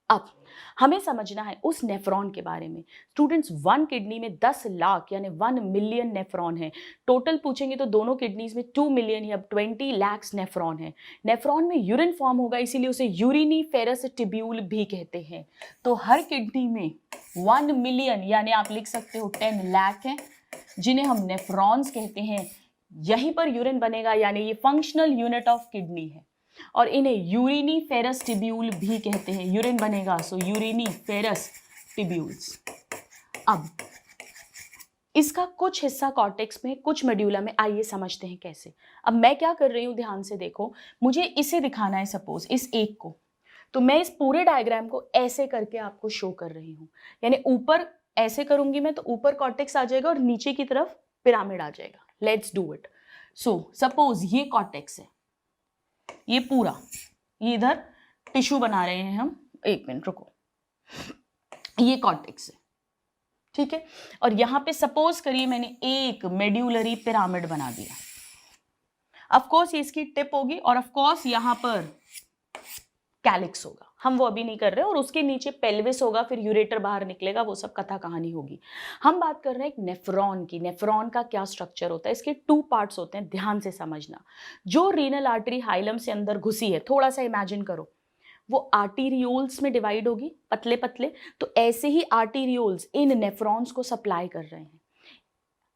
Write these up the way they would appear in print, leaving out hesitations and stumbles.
अब हमें समझना है उस नेफ्रॉन के बारे में। स्टूडेंट्स, 1 किडनी में 10 लाख यानी 1 मिलियन नेफ्रॉन है। टोटल पूछेंगे तो दोनों किडनीज में 2 मिलियन या 20 लाख नेफ्रॉन है। नेफ्रॉन में यूरिन फॉर्म होगा, इसीलिए उसे यूरिनीफेरस टिब्यूल भी कहते हैं। तो हर किडनी में 1 मिलियन यानी आप लिख सकते हो 10 लाख हैं, जिन्हें हम नेफ्रॉन्स कहते हैं। यहीं पर यूरिन बनेगा, यानी ये फंक्शनल यूनिट ऑफ किडनी है, और इन्हें यूरिनीफेरस टिब्यूल भी कहते हैं। यूरिन बनेगा सो यूरिनीफेरस टिब्यूल्स। अब इसका कुछ हिस्सा कॉर्टेक्स में, कुछ मेड्यूला में। आइए समझते हैं कैसे। अब मैं क्या कर रही हूं, ध्यान से देखो। मुझे इसे दिखाना है, सपोज इस एक को, तो मैं इस पूरे डायग्राम को ऐसे करके आपको शो कर रही हूं। यानी ऊपर ऐसे करूंगी मैं तो ऊपर कॉर्टेक्स आ जाएगा और नीचे की तरफ पिरामिड आ जाएगा। Let's do it. So suppose ये कॉर्टेक्स है, ये पूरा, ये इधर टिश्यू बना रहे हैं हम। एक मिनट रुको, ये कॉर्टेक्स है, ठीक है। और यहां पे सपोज करिए मैंने एक मेड्यूलरी पिरामिड बना दिया। ऑफ कोर्स ये इसकी टिप होगी, और ऑफ कोर्स यहां पर कैलिक्स होगा, हम वो अभी नहीं कर रहे। और उसके नीचे पेल्विस होगा, फिर यूरेटर बाहर निकलेगा, वो सब कथा कहानी होगी। हम बात कर रहे हैं एक नेफ्रॉन की। नेफ्रॉन का क्या स्ट्रक्चर होता है, इसके 2 पार्ट्स होते हैं, ध्यान से समझना। जो रीनल आर्टरी हाइलम से अंदर घुसी है, थोड़ा सा इमेजिन करो, वो आर्टीरियोल्स में डिवाइड होगी, पतले पतले। तो ऐसे ही आर्टीरियोल्स इन नेफ्रॉन्स को सप्लाई कर रहे हैं।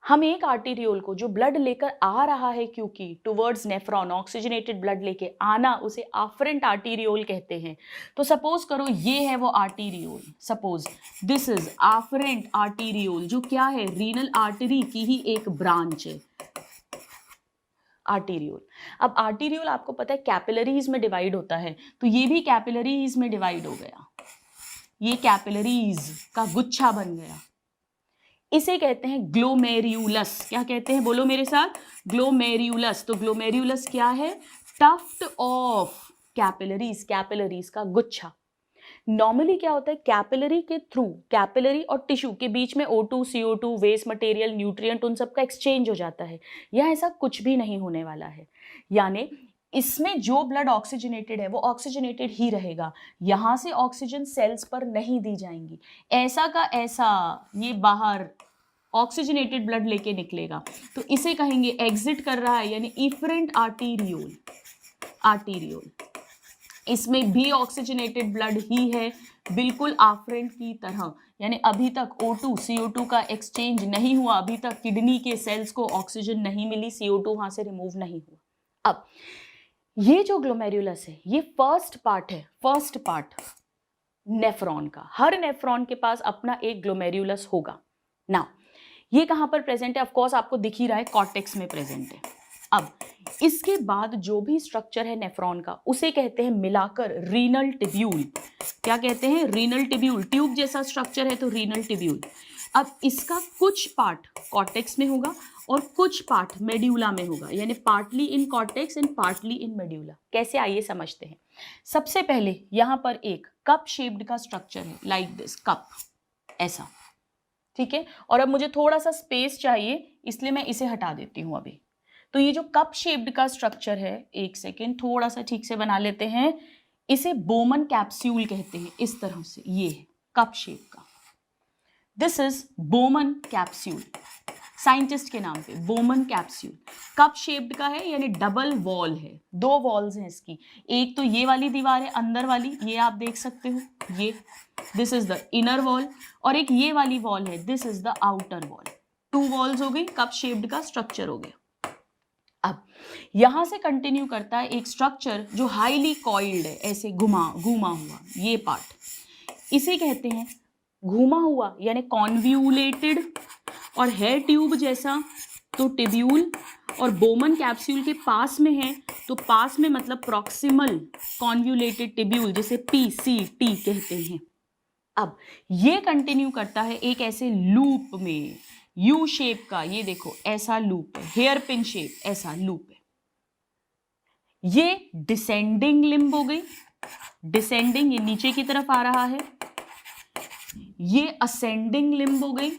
हम एक आर्टीरियोल को जो ब्लड लेकर आ रहा है, क्योंकि टुवर्ड्स नेफ्रॉन ऑक्सीजनेटेड ब्लड लेके आना, उसे आफरेंट आर्टीरियोल कहते हैं। तो सपोज करो ये है वो arteriole, suppose this is afferent arteriole, जो क्या है, रीनल आर्टरी की ही एक ब्रांच है, आर्टीरियोल। अब आर्टीरियोल आपको पता है कैपिलरीज में डिवाइड होता है, तो ये भी कैपिलरीज में डिवाइड हो गया, ये कैपिलरीज का गुच्छा बन गया। इसे कहते हैं ग्लोमेर्युलस। क्या कहते हैं, बोलो मेरे साथ, ग्लोमेर्युलस। तो ग्लोमेर्युलस क्या है, टफ्ट ऑफ कैपिलरीज, कैपिलरीज का गुच्छा। नॉर्मली क्या होता है, कैपिलरी के थ्रू, कैपिलरी और टिश्यू के बीच में O2, CO2, waste material, nutrient, उन सब का एक्सचेंज हो जाता है। यह ऐसा कुछ भी नहीं होने वाला है। यानी इसमें जो ब्लड ऑक्सीजनेटेड है वो ऑक्सीजनेटेड ही रहेगा, यहां से ऑक्सीजन सेल्स पर नहीं दी जाएंगी। ऐसा का ऐसा ये बाहर ऑक्सीजनेटेड ब्लड लेके निकलेगा, तो इसे कहेंगे एग्जिट कर रहा है, यानी इफरेंट आर्टीरियोल। आर्टीरियोल, इसमें भी ऑक्सीजनेटेड ब्लड ही है, बिल्कुल आफरेंट की तरह। यानी अभी तक O2, CO2 का एक्सचेंज नहीं हुआ, अभी तक किडनी के सेल्स को ऑक्सीजन नहीं मिली, CO2 वहां से रिमूव नहीं हुआ। अब ये जो ग्लोमेरुलस है, ये फर्स्ट पार्ट है, फर्स्ट पार्ट नेफ्रॉन का। हर नेफ्रॉन के पास अपना एक ग्लोमेरुलस होगा ना। ये कहां पर प्रेजेंट है, ऑफ कोर्स आपको दिख ही रहा है, कॉर्टेक्स में प्रेजेंट है। अब इसके बाद जो भी स्ट्रक्चर है नेफ्रॉन का, उसे कहते हैं मिलाकर रीनल टिब्यूल। क्या कहते हैं, रीनल टिब्यूल। ट्यूब जैसा स्ट्रक्चर है तो रीनल टिब्यूल। अब इसका कुछ पार्ट कॉर्टेक्स में होगा और कुछ पार्ट मेड्यूला में होगा, यानी partly in cortex and partly in medulla. कैसे, आइए समझते हैं। सबसे पहले यहां पर एक कप शेप्ड का स्ट्रक्चर है, लाइक दिस, कप ऐसा, ठीक है। और अब मुझे थोड़ा सा स्पेस चाहिए, इसलिए मैं इसे हटा देती हूं अभी। तो ये जो कप शेप्ड का स्ट्रक्चर है, एक सेकेंड थोड़ा सा ठीक से बना लेते हैं, इसे बोमन कैप्सूल कहते हैं। इस तरह से ये है कप शेप का, this is Bowman capsule, scientist के नाम पे बोमन कैप्सूल। कप शेप्ड का है, यानी डबल वॉल है, 2 वॉल्स हैं इसकी। एक तो ये वाली दीवार है अंदर वाली, ये आप देख सकते हो, ये this is the inner wall, और एक ये वाली वॉल है, this is the outer wall. 2 walls हो गई, कप शेप्ड का स्ट्रक्चर हो गया। अब यहां से कंटिन्यू करता है एक स्ट्रक्चर जो हाईली कॉइल्ड है, ऐसे घुमा हुआ, ये पार्ट इसे कहते हैं घुमा हुआ, यानी कॉन्व्यूलेटेड, और है ट्यूब जैसा तो टिब्यूल, और बोमन कैप्सूल के पास में है तो पास में मतलब प्रॉक्सिमल कॉन्व्यूलेटेड टिब्यूल, जिसे PCT कहते हैं। अब ये कंटिन्यू करता है एक ऐसे लूप में, यू शेप का, ये देखो ऐसा लूप है, हेयर पिन शेप, ऐसा लूप है। ये डिसेंडिंग लिम्ब हो गई, डिसेंडिंग, ये नीचे की तरफ आ रहा है। ये असेंडिंग लिम्ब हो गई,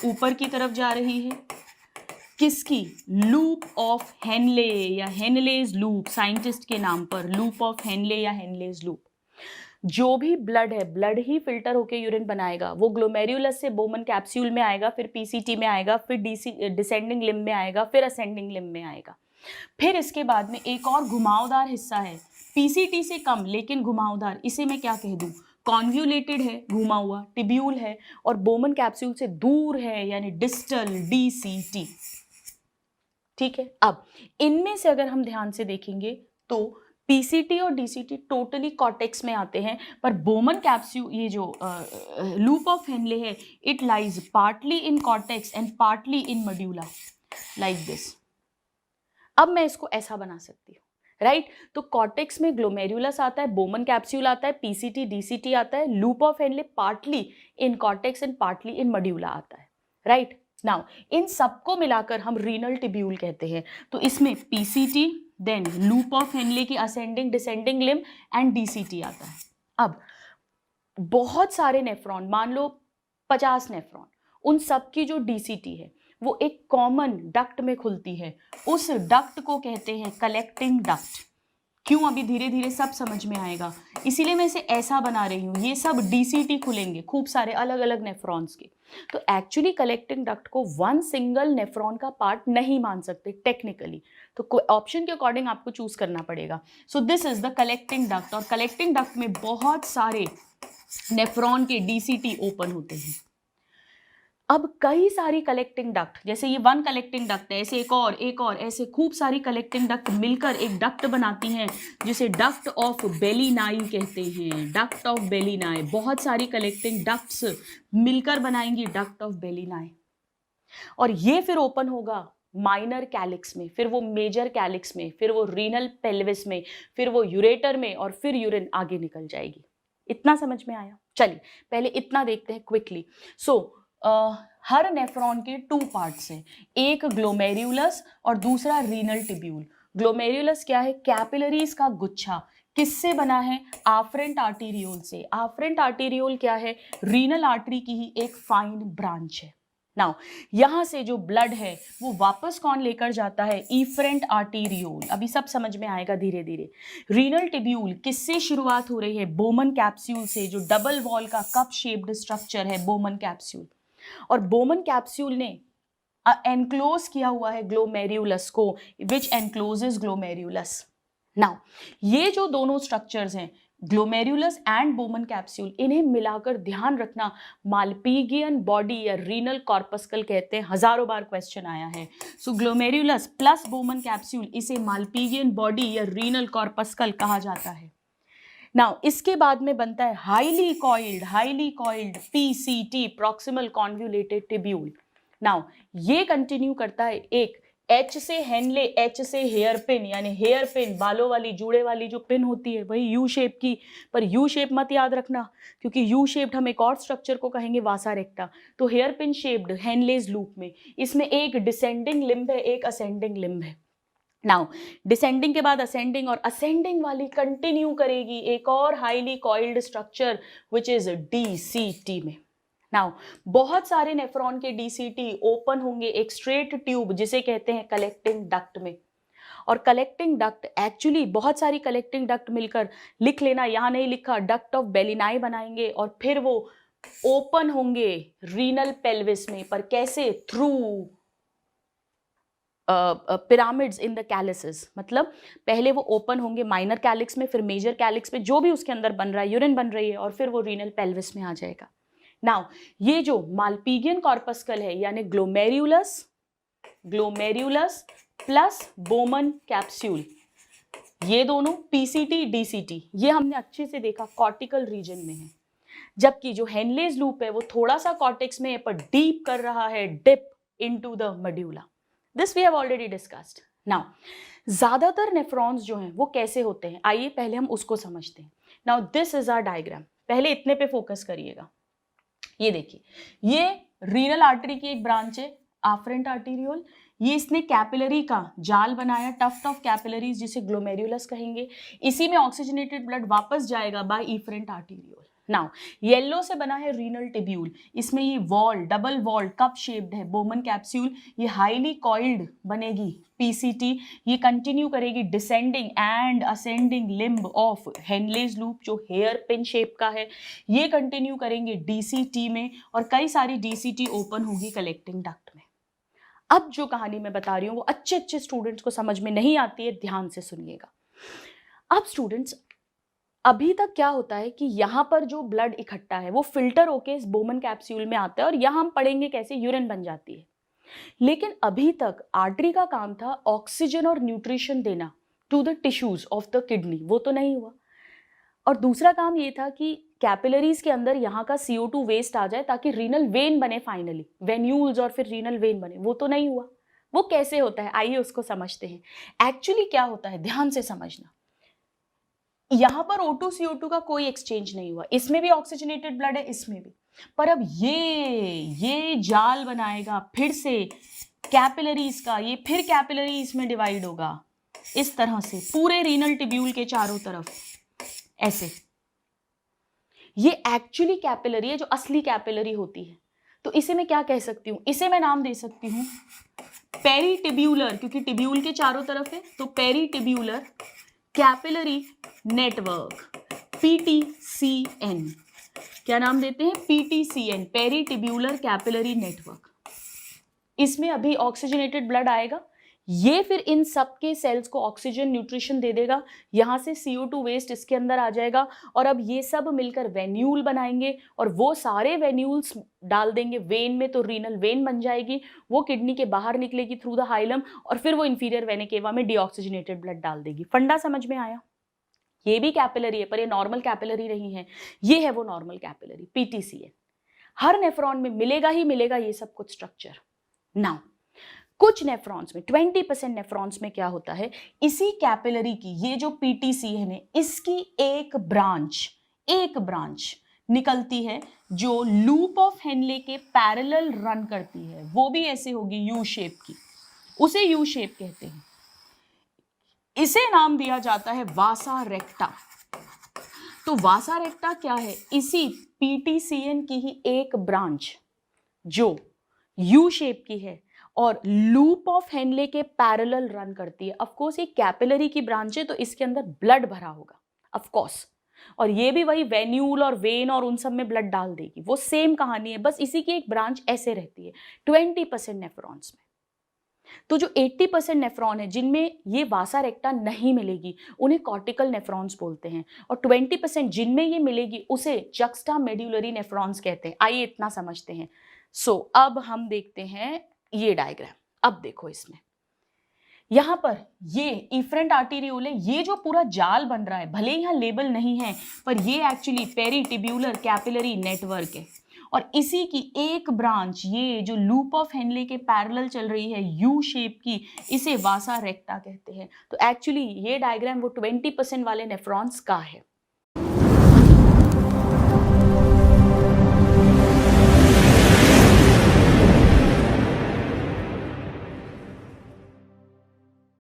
ऊपर की तरफ जा रही है। किसकी, लूप ऑफ हेनले या हेनलेज लूप, साइंटिस्ट के नाम पर लूप ऑफ हेनले या हेनलेज लूप। जो भी ब्लड है, ब्लड ही फिल्टर होके यूरिन बनाएगा, वो ग्लोमेरुलस से बोमन कैप्सूल में आएगा, फिर पीसीटी में आएगा, फिर डिसेंडिंग लिम्ब में आएगा, फिर असेंडिंग लिम्ब में आएगा। फिर इसके बाद में एक और घुमावदार हिस्सा है, पीसीटी से कम लेकिन घुमावदार, इसे मैं क्या कह दूं, कॉन्व्यूलेटेड है, घुमा हुआ, टिब्यूल है, और बोमन कैप्सूल से दूर है, यानी डिस्टल, डीसीटी। ठीक है, अब इनमें से अगर हम ध्यान से देखेंगे तो पीसीटी और डीसीटी टोटली कॉर्टेक्स में आते हैं, पर बोमन कैप्सूल, ये जो लूप ऑफ हेनले है, it lies partly in cortex and partly in medulla, like this. अब मैं इसको ऐसा बना सकती हूँ, राइट? तो कॉर्टेक्स में ग्लोमेरुलस आता है, बोमन कैप्सूल आता है, पीसीटी डीसीटी आता है, loop of Henle partly in cortex and partly in medulla आता है, राइट? नाउ इन सबको मिलाकर हम रीनल टिब्यूल कहते हैं। तो इसमें PCT, then loop of Henle की ascending descending limb and DCT आता है। अब बहुत सारे नेफ्रॉन, मान लो 50 नेफ्रॉन, उन सब की जो डीसीटी है वो एक कॉमन डक्ट में खुलती है, उस डक्ट को कहते हैं कलेक्टिंग डक्ट। क्यों, अभी धीरे धीरे सब समझ में आएगा, इसीलिए मैं इसे ऐसा बना रही हूँ। ये सब डीसीटी खुलेंगे, खूब सारे अलग अलग नेफ्रॉन्स के। तो एक्चुअली कलेक्टिंग डक्ट को वन सिंगल नेफ्रॉन का पार्ट नहीं मान सकते टेक्निकली, तो ऑप्शन के अकॉर्डिंग आपको चूज करना पड़ेगा। So this is the collecting duct, और कलेक्टिंग डक्ट में बहुत सारे नेफ्रॉन के डीसीटी ओपन होते हैं। अब कई सारी कलेक्टिंग डक्ट, जैसे ये वन कलेक्टिंग डक्ट है, ऐसे एक और ऐसे खूब सारी कलेक्टिंग डक्ट मिलकर एक डक्ट बनाती हैं, जिसे डक्ट ऑफ बेलिनाई कहते हैं। डक्ट ऑफ बेलिनाई, बहुत सारी कलेक्टिंग डक्ट्स मिलकर बनाएंगी डक्ट ऑफ बेलिनाई, और ये फिर ओपन होगा माइनर कैलिक्स में, फिर वो मेजर कैलिक्स में, फिर वो रीनल पेल्विस में, फिर वो यूरेटर में, और फिर यूरिन आगे निकल जाएगी। इतना समझ में आया? चलिए पहले इतना देखते हैं क्विकली। हर नेफ्रॉन के 2 पार्ट्स हैं, एक ग्लोमेरुलस और दूसरा रीनल टिब्यूल। ग्लोमेरुलस क्या है? कैपिलरीज का गुच्छा। किससे बना है? आफरेंट आर्टेरियोल से। आफरेंट आर्टेरियोल क्या है? रीनल आर्टरी की ही एक फाइन ब्रांच है। नाउ यहां से जो ब्लड है वो वापस कौन लेकर जाता है? Efferent arteriole. अभी सब समझ में आएगा धीरे धीरे। रीनल टिब्यूल किससे शुरुआत हो रही है? बोमन कैप्सूल से, जो डबल वॉल का कप शेप्ड स्ट्रक्चर है बोमन कैप्सूल। और बोमन कैप्सूल ने एनक्लोज किया हुआ है ग्लोमेरुलस को, विच एनक्लोजेस ग्लोमेरुलस। नाउ ये जो दोनों स्ट्रक्चर्स हैं, ग्लोमेरुलस एंड बोमन कैप्सूल, इन्हें मिलाकर ध्यान रखना मालपीगियन बॉडी या रीनल कॉर्पस्कल कहते हैं। हजारों बार क्वेश्चन आया है। सो ग्लोमेरुलस प्लस बोमन कैप्सूल, इसे मालपीगियन बॉडी या रीनल कॉर्पस्कल कहा जाता है। नाउ इसके बाद में बनता है highly coiled PCT, proximal convoluted tubule. Now ये कंटिन्यू करता है एक एच से हेनले, एच से हेयर पिन, यानी हेयर पिन, बालों वाली, जूड़े वाली जो पिन होती है वही यू शेप की, पर यू शेप मत याद रखना, क्योंकि यू शेप्ड हम एक और स्ट्रक्चर को कहेंगे वासा रेक्टा। तो hair pin shaped Henle's loop में, इसमें एक डिसेंडिंग लिम्ब है, एक असेंडिंग लिम्ब है। नाउ डिसेंडिंग के बाद असेंडिंग, और असेंडिंग वाली कंटिन्यू करेगी एक और highly coiled structure which is DCT में। नाउ बहुत सारे नेफ्रॉन के डीसीटी ओपन होंगे एक स्ट्रेट ट्यूब जिसे कहते हैं कलेक्टिंग डक्ट में। और कलेक्टिंग डक्ट एक्चुअली बहुत सारी कलेक्टिंग डक्ट मिलकर, लिख लेना, यहां नहीं लिखा, डक्ट ऑफ बेलिनाई बनाएंगे, और फिर वो ओपन होंगे रीनल पेल्विस में। पर कैसे? Through pyramids in the calyces. मतलब पहले वो ओपन होंगे माइनर कैलिक्स में, फिर मेजर कैलिक्स में, जो भी उसके अंदर बन रहा है, यूरिन बन रही है, और फिर वो रीनल पेल्विस में आ जाएगा। नाउ ये जो मालपीगियन कॉर्पस्कल है, यानी ग्लोमेरुलस प्लस बोमन कैप्सूल, ये दोनों पीसीटी डीसीटी, ये हमने अच्छे से देखा कॉर्टिकल रीजन में है, जबकि जो हेनलेज लूप है वो थोड़ा सा कॉर्टेक्स में है, पर डीप कर रहा है, dip into the medulla. This we have already discussed. Now ज्यादातर नेफ्रॉन्स जो हैं वो कैसे होते हैं, आइए पहले हम उसको समझते हैं। Now this is our diagram, पहले इतने पे फोकस करिएगा। ये देखिए, ये रीनल आर्टरी की एक ब्रांच है, आफरेंट आर्टेरियोल। ये इसने कैपिलरी का जाल बनाया, टफ्ट ऑफ कैपिलरीज, जिसे ग्लोमेरुलस कहेंगे। इसी में ऑक्सीजनेटेड ब्लड वापस जाएगा by efferent arteriole. Now yellow से बना है रीनल टिब्यूल, इसमें ये wall double walled cup shaped है बोमन कैप्सूल, ये हाईली कॉइल्ड बनेगी पीसीटी, ये कंटिन्यू करेगी descending and ascending limb of Henle's loop जो हेयर पिन शेप का है, ये कंटिन्यू करेंगे डीसीटी में, और कई सारी डीसीटी ओपन होगी कलेक्टिंग डक्ट में। अब जो कहानी मैं बता रही हूँ वो अच्छे अच्छे स्टूडेंट्स को समझ में नहीं आती है, ध्यान से सुनिएगा। अब स्टूडेंट्स, अभी तक क्या होता है कि यहाँ पर जो ब्लड इकट्ठा है वो फिल्टर होके इस बोमन कैप्सूल में आता है और यहाँ हम पढ़ेंगे कैसे यूरिन बन जाती है। लेकिन अभी तक आर्टरी का काम था ऑक्सीजन और न्यूट्रिशन देना to the tissues of the kidney, वो तो नहीं हुआ। और दूसरा काम ये था कि कैपिलरीज के अंदर यहाँ का CO2 वेस्ट आ जाए ताकि रीनल वेन बने, फाइनली वेन्यूल्स और फिर रीनल वेन बने, वो तो नहीं हुआ। वो कैसे होता है, आइए उसको समझते हैं। एक्चुअली क्या होता है, ध्यान से समझना। यहां पर O2 CO2 का कोई एक्सचेंज नहीं हुआ, इसमें भी ऑक्सीजनेटेड ब्लड है, इसमें भी। पर अब ये जाल बनाएगा फिर से कैपिलरीज का, ये फिर कैपिलरीज में डिवाइड होगा इस तरह से पूरे रीनल टिब्यूल के चारों तरफ ऐसे। ये एक्चुअली कैपिलरी है जो असली कैपिलरी होती है। तो इसे मैं क्या कह सकती हूं, इसे मैं नाम दे सकती हूं पेरीटिब्यूलर, क्योंकि टिब्यूल के चारों तरफ है तो पेरीटिब्यूलर कैपिलरी नेटवर्क, PTCN। क्या नाम देते हैं, PTCN, पेरीटिब्यूलर कैपिलरी नेटवर्क। इसमें अभी ऑक्सीजनेटेड ब्लड आएगा, ये फिर इन सब के सेल्स को ऑक्सीजन न्यूट्रिशन दे देगा, यहाँ से CO2 वेस्ट इसके अंदर आ जाएगा, और अब ये सब मिलकर वेन्यूल बनाएंगे और वो सारे वेन्यूल्स डाल देंगे वेन में, तो रीनल वेन बन जाएगी, वो किडनी के बाहर निकलेगी थ्रू द हाइलम, और फिर वो इंफीरियर वेना केवा में डीऑक्सीजनेटेड ब्लड डाल देगी। फंडा समझ में आया। ये भी कैपिलरी है पर ये नॉर्मल कैपिलरी नहीं है, ये है वो नॉर्मल कैपिलरी PTCN। हर नेफ्रॉन में मिलेगा ही मिलेगा ये सब कुछ स्ट्रक्चर। नाउ कुछ नेफ्रॉन्स में 20% नेफ्रॉन्स में क्या होता है, इसी कैपिलरी की ये जो PTCN है इसकी एक ब्रांच निकलती है जो लूप ऑफ हेनले के पैरेलल रन करती है, वो भी ऐसे होगी यू शेप की, उसे यू शेप कहते हैं। इसे नाम दिया जाता है वासा रेक्टा। तो वासा रेक्टा क्या है, इसी PTCN की ही एक ब्रांच जो यू शेप की है और लूप ऑफ हेनले के पैरेलल रन करती है। ऑफ कोर्स ये कैपिलरी की ब्रांच है तो इसके अंदर ब्लड भरा होगा ऑफ कोर्स, और ये भी वही वेन्यूल और वेन और उन सब में ब्लड डाल देगी, वो सेम कहानी है, बस इसी की एक ब्रांच ऐसे रहती है 20% नेफ्रॉन्स में। तो जो 80% नेफ्रॉन है जिनमें ये वासा रेक्टा नहीं मिलेगी उन्हें कॉर्टिकल नेफ्रॉन्स बोलते हैं, और 20% जिनमें ये मिलेगी उसे जक्स्टा मेड्यूलरी नेफ्रॉन्स कहते हैं। आइए इतना समझते हैं। सो अब हम देखते हैं ये डायग्राम। अब देखो इसमें यहां पर ये इफरेंट आर्टीरियोल है, ये जो पूरा जाल बन रहा है भले यहाँ लेबल नहीं है पर ये एक्चुअली पेरीटिब्यूलर कैपिलरी नेटवर्क है, और इसी की एक ब्रांच ये जो लूप ऑफ हेनले के पैरेलल चल रही है यू शेप की, इसे वासा रेक्टा कहते हैं। तो एक्चुअली ये डायग्राम वो 20% वाले नेफ्रॉन्स का है।